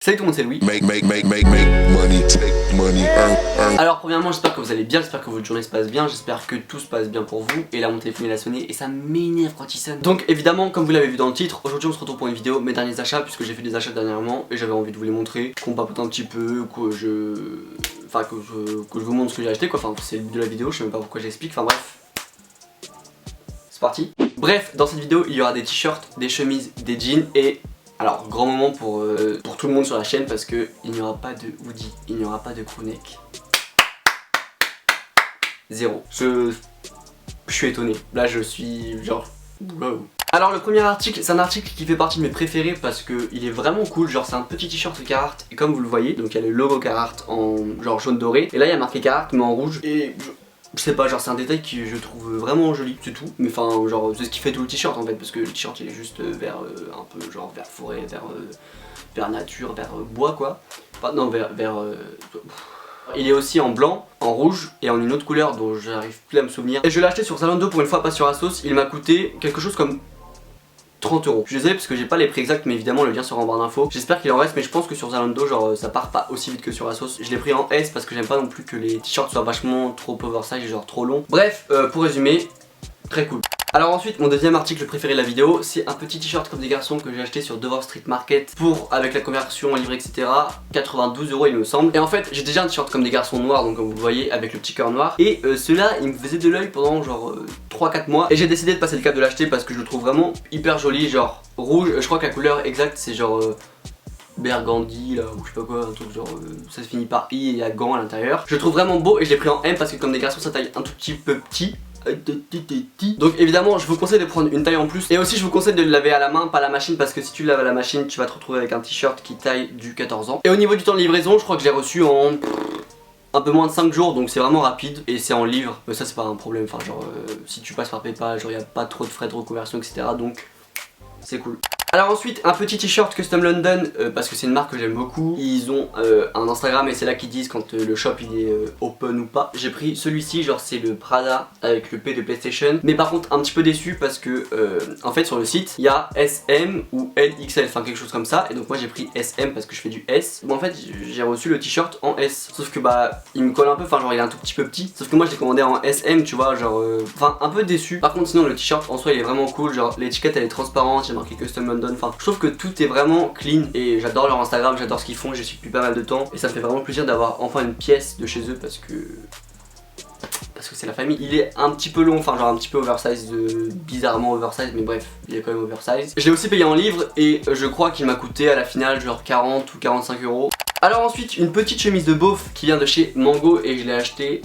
Salut tout le monde, c'est Louis. Alors premièrement, j'espère que vous allez bien, j'espère que votre journée se passe bien, j'espère que tout se passe bien pour vous. Et là mon téléphone il a sonné et ça m'énerve quand il sonne. Donc évidemment, comme vous l'avez vu dans le titre, aujourd'hui on se retrouve pour une vidéo mes derniers achats, puisque j'ai fait des achats dernièrement et j'avais envie de vous les montrer, qu'on papote un petit peu, que je vous montre ce que j'ai acheté quoi. Enfin c'est le but de la vidéo, je sais même pas pourquoi j'explique, enfin bref. C'est parti. Bref, dans cette vidéo il y aura des t-shirts, des chemises, des jeans et... Alors, grand moment pour tout le monde sur la chaîne parce que il n'y aura pas de hoodie, il n'y aura pas de crewneck. Zéro. Je suis étonné. Là, je suis genre... Wow. Alors, le premier article, c'est un article qui fait partie de mes préférés parce que il est vraiment cool. Genre, c'est un petit t-shirt Carhartt, et comme vous le voyez, donc il y a le logo Carhartt en genre jaune doré. Et là, il y a marqué Carhartt mais en rouge. Et... je sais pas, genre c'est un détail que je trouve vraiment joli, c'est tout. Mais enfin, genre c'est ce qui fait tout le t-shirt en fait, parce que le t-shirt il est juste vers un peu genre vers forêt, vers nature, vers bois quoi. Enfin non, il est aussi en blanc, en rouge et en une autre couleur dont j'arrive plus à me souvenir. Et je l'ai acheté sur Zalando pour une fois, pas sur Asos. Il m'a coûté quelque chose comme 30 €. Je suis désolé parce que j'ai pas les prix exacts, mais évidemment le lien sera en barre d'infos. J'espère qu'il en reste, mais je pense que sur Zalando genre ça part pas aussi vite que sur Asos. Je l'ai pris en S parce que j'aime pas non plus que les t-shirts soient vachement trop oversize, genre trop longs. Bref, pour résumer, très cool. Alors ensuite, mon deuxième article préféré de la vidéo, c'est un petit t-shirt comme des garçons que j'ai acheté sur Dover Street Market pour, avec la conversion livrée etc, 92 € il me semble. Et en fait, j'ai déjà un t-shirt comme des garçons noirs, donc comme vous le voyez, avec le petit cœur noir. Et celui-là, il me faisait de l'œil pendant genre 3-4 mois. Et j'ai décidé de passer le cap de l'acheter parce que je le trouve vraiment hyper joli, genre rouge. Je crois que la couleur exacte c'est genre... Burgundy là ou je sais pas quoi, un truc genre ça se finit par I et il y a gant à l'intérieur. Je le trouve vraiment beau et je l'ai pris en M parce que comme des garçons ça taille un tout petit peu petit. Donc évidemment je vous conseille de prendre une taille en plus. Et aussi je vous conseille de le laver à la main, pas à la machine, parce que si tu le laves à la machine tu vas te retrouver avec un t-shirt qui taille du 14 ans. Et au niveau du temps de livraison, je crois que je l'ai reçu en un peu moins de 5 jours, donc c'est vraiment rapide et c'est en livre. Mais ça c'est pas un problème, enfin genre si tu passes par PayPal, genre y a pas trop de frais de reconversion etc, donc c'est cool. Alors ensuite, un petit t-shirt Custom London, parce que c'est une marque que j'aime beaucoup. Ils ont un Instagram et c'est là qu'ils disent quand le shop il est open ou pas. J'ai pris celui-ci, genre c'est le Prada avec le P de PlayStation. Mais par contre un petit peu déçu parce que en fait sur le site il y a SM ou LXL, enfin quelque chose comme ça. Et donc moi j'ai pris SM parce que je fais du S. Bon en fait j'ai reçu le t-shirt en S. Sauf que bah il me colle un peu, enfin genre il est un tout petit peu petit. Sauf que moi je l'ai commandé en SM, tu vois, genre enfin un peu déçu. Par contre sinon le t-shirt en soi il est vraiment cool. Genre l'étiquette elle est transparente, j'ai marqué Custom London. Enfin, je trouve que tout est vraiment clean et j'adore leur Instagram, j'adore ce qu'ils font, j'y suis depuis pas mal de temps et ça me fait vraiment plaisir d'avoir enfin une pièce de chez eux parce que c'est la famille. Il est un petit peu long, enfin genre un petit peu oversize, bizarrement oversize, mais bref, il est quand même oversize. Je l'ai aussi payé en livres et je crois qu'il m'a coûté à la finale genre 40 ou 45 €. Alors ensuite, une petite chemise de beauf qui vient de chez Mango et je l'ai acheté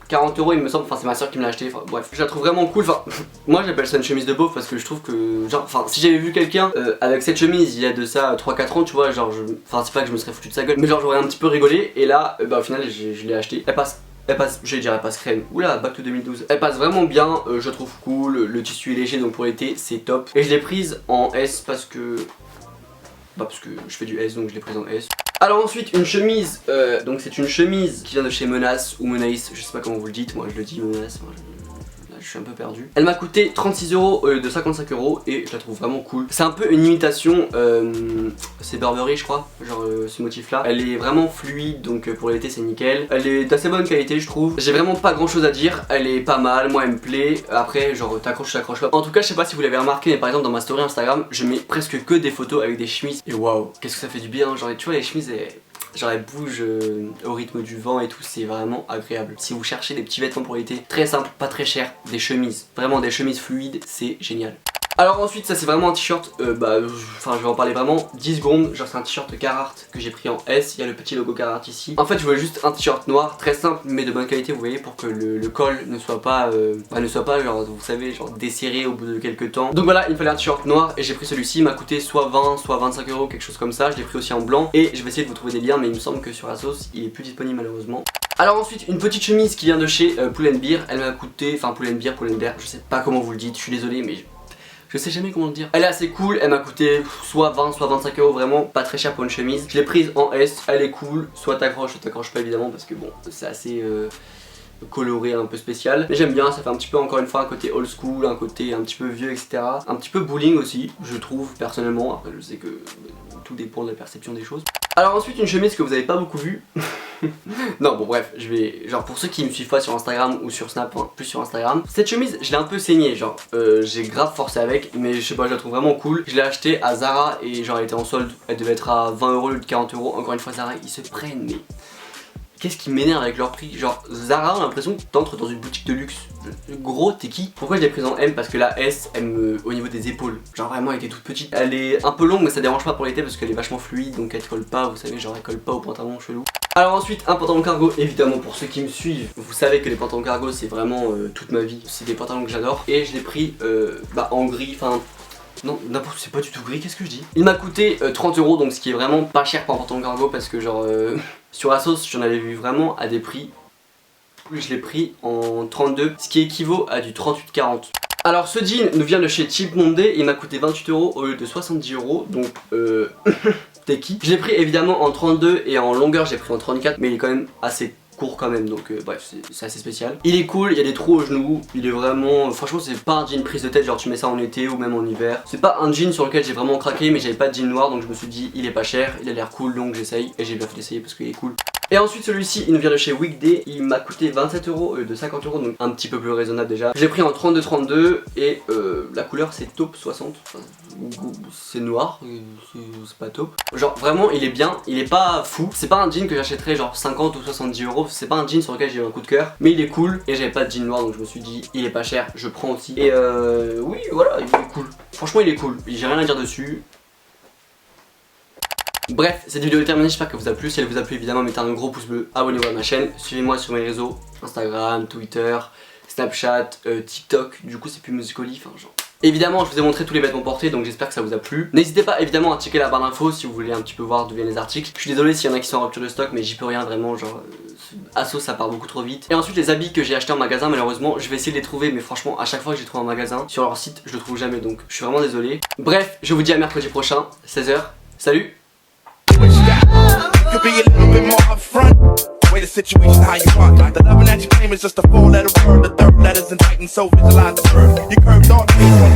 40 € il me semble, enfin c'est ma soeur qui me l'a acheté, enfin bref, je la trouve vraiment cool, enfin moi j'appelle ça une chemise de beauf parce que je trouve que genre, enfin si j'avais vu quelqu'un avec cette chemise il y a de ça 3-4 ans tu vois, genre enfin c'est pas que je me serais foutu de sa gueule, mais genre j'aurais un petit peu rigolé et là bah au final je l'ai acheté, elle passe, je vais dire elle passe crème, oula back to 2012, elle passe vraiment bien, je trouve cool, le tissu est léger donc pour l'été c'est top et je l'ai prise en S parce que je fais du S donc je l'ai prise en S. Alors ensuite une chemise, donc c'est une chemise qui vient de chez Menace ou Menace, je sais pas comment vous le dites, moi je le dis Menace, là je suis un peu perdu. Elle m'a coûté 36 € au lieu de 55 € et je la trouve vraiment cool. C'est un peu une imitation, c'est Burberry je crois, genre ce motif là. Elle est vraiment fluide donc pour l'été c'est nickel. Elle est d'assez bonne qualité je trouve. J'ai vraiment pas grand chose à dire, elle est pas mal, moi elle me plaît. Après genre t'accroches pas. En tout cas je sais pas si vous l'avez remarqué mais par exemple dans ma story Instagram je mets presque que des photos avec des chemises. Et waouh, qu'est-ce que ça fait du bien, genre tu vois les chemises genre elles bougent au rythme du vent et tout, c'est vraiment agréable. Si vous cherchez des petits vêtements pour l'été, très simple, pas très cher, des chemises, vraiment des chemises fluides, c'est génial. Alors ensuite ça c'est vraiment un t-shirt, je vais en parler vraiment 10 secondes, genre c'est un t-shirt Carhartt que j'ai pris en S, il y a le petit logo Carhartt ici. En fait je voulais juste un t-shirt noir, très simple mais de bonne qualité vous voyez, pour que le col ne soit pas, genre vous savez genre desserré au bout de quelques temps. Donc voilà il me fallait un t-shirt noir et j'ai pris celui-ci, il m'a coûté soit 20 soit 25 €, quelque chose comme ça. Je l'ai pris aussi en blanc et je vais essayer de vous trouver des liens mais il me semble que sur Asos il est plus disponible malheureusement. Alors ensuite une petite chemise qui vient de chez Pull&Bear, elle m'a coûté, enfin Pull&Bear, je sais pas comment vous le dites, je suis désolé mais je sais jamais comment le dire. Elle est assez cool, elle m'a coûté soit 20 soit 25 €, vraiment pas très cher pour une chemise. Je l'ai prise en S, elle est cool, soit t'accroches pas évidemment parce que bon c'est assez coloré, un peu spécial. Mais j'aime bien, ça fait un petit peu encore une fois un côté old school, un côté un petit peu vieux, etc. Un petit peu bowling aussi, je trouve personnellement. Après je sais que tout dépend de la perception des choses. Alors ensuite une chemise que vous avez pas beaucoup vue. Non bon bref, je vais, genre pour ceux qui me suivent pas sur Instagram ou sur Snap, hein, plus sur Instagram, cette chemise je l'ai un peu saignée, genre j'ai grave forcé avec, mais je sais pas, je la trouve vraiment cool. Je l'ai achetée à Zara et genre elle était en solde, elle devait être à 20 € au lieu de 40 €. Encore une fois Zara, ils se prennent, mais qu'est-ce qui m'énerve avec leur prix? Genre Zara, on a l'impression que t'entres dans une boutique de luxe. Gros, t'es qui? Pourquoi je l'ai prise en M? Parce que la S, elle me... au niveau des épaules, genre vraiment elle était toute petite. Elle est un peu longue mais ça dérange pas pour l'été parce qu'elle est vachement fluide, donc elle colle pas, vous savez, genre elle colle pas au pantalon chelou. Alors ensuite un pantalon cargo, évidemment pour ceux qui me suivent, vous savez que les pantalons cargo c'est vraiment toute ma vie. C'est des pantalons que j'adore. Et je l'ai pris en gris, enfin... Non, n'importe, c'est pas du tout gris, qu'est-ce que je dis? Il m'a coûté 30 €, donc ce qui est vraiment pas cher pour un pantalon cargo parce que genre sur ASOS j'en avais vu vraiment à des prix. Je l'ai pris en 32, ce qui équivaut à du 38,40. Alors ce jean nous vient de chez Cheap Monday, il m'a coûté 28 € au lieu de 70 €, donc t'es qui? Je l'ai pris évidemment en 32 et en longueur j'ai pris en 34, mais il est quand même assez court quand même, donc bref c'est assez spécial. Il est cool, il y a des trous aux genoux, il est vraiment, franchement c'est pas un jean prise de tête, genre tu mets ça en été ou même en hiver. C'est pas un jean sur lequel j'ai vraiment craqué, mais j'avais pas de jean noir, donc je me suis dit il est pas cher, il a l'air cool, donc j'essaye, et j'ai bien fait d'essayer parce qu'il est cool. Et ensuite celui-ci il nous vient de chez Weekday, il m'a coûté 27 € au lieu de 50 €, donc un petit peu plus raisonnable déjà. Je l'ai pris en 32-32 et la couleur c'est taupe 60, enfin, c'est noir, c'est pas taupe. Genre vraiment il est bien, il est pas fou, c'est pas un jean que j'achèterais genre 50 ou 70 €, c'est pas un jean sur lequel j'ai eu un coup de cœur, mais il est cool et j'avais pas de jean noir donc je me suis dit il est pas cher, je prends aussi. Et oui voilà, il est cool, franchement il est cool, j'ai rien à dire dessus. Bref, cette vidéo est terminée, j'espère qu'elle vous a plu. Si elle vous a plu, évidemment, mettez un gros pouce bleu, abonnez-vous à ma chaîne, suivez-moi sur mes réseaux, Instagram, Twitter, Snapchat, TikTok, du coup c'est plus Musically, enfin genre... Évidemment, je vous ai montré tous les vêtements portés, donc j'espère que ça vous a plu. N'hésitez pas évidemment à checker la barre d'infos si vous voulez un petit peu voir d'où viennent les articles. Je suis désolé s'il y en a qui sont en rupture de stock, mais j'y peux rien vraiment, genre... ASOS ça part beaucoup trop vite. Et ensuite les habits que j'ai achetés en magasin, malheureusement je vais essayer de les trouver, mais franchement à chaque fois que je les trouve en magasin, sur leur site je le trouve jamais, donc je suis vraiment désolé. Bref, je vous dis à mercredi prochain, 16 h, salut. Could be a little bit more upfront. Way the situation how you want. The loving that you claim is just a 4-letter word. The third letter's indicting, so visualize the birth. You curved on me.